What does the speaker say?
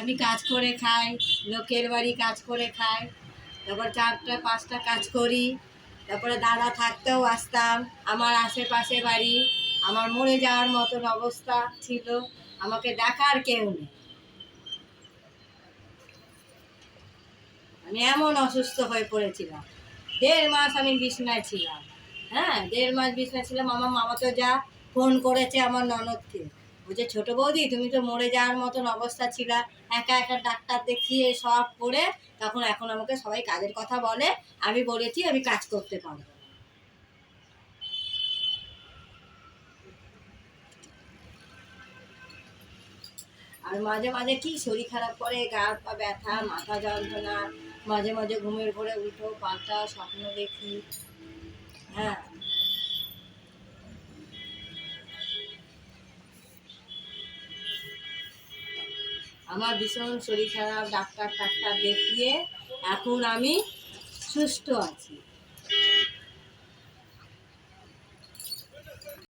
আমি কাজ করে খাই, লোকের বাড়ি কাজ করে খাই, তারপর 4টা 5টা কাজ করি। তারপরে দাদা থাকতেও আসতাম, আমার আশেপাশে বাড়ি, আমার মরে যাওয়ার মতন অবস্থা ছিল, আমাকে দেখার কেউ নেই। আমি এমন অসুস্থ হয়ে পড়েছিলাম, 1.5 মাস আমি বিছনায় ছিলাম। হ্যাঁ, 1.5 মাস বিছনায় ছিলাম। আমার মামা তো যা ফোন করেছে আমার ননদকে, বলছে ছোটো বৌদি তুমি তো মরে যাওয়ার মতন অবস্থা ছিলা, একা একা ডাক্তার দেখিয়ে সব করে, তখন এখন আমাকে সবাই কাজের কথা বলে, আমি বলেছি আমি কাজ করতে পারবো না। আর মাঝে মাঝে কি শরীর খারাপ করে, গা পা ব্যথা, মাথা যন্ত্রণা, মাঝে মাঝে ঘুমের ঘরে উল্টো পাল্টা স্বপ্ন দেখি। হ্যাঁ, আমার ভীষণ শরীর খারাপ, ডাক্তার টাক্তার দেখিয়ে এখন আমি সুস্থ আছি।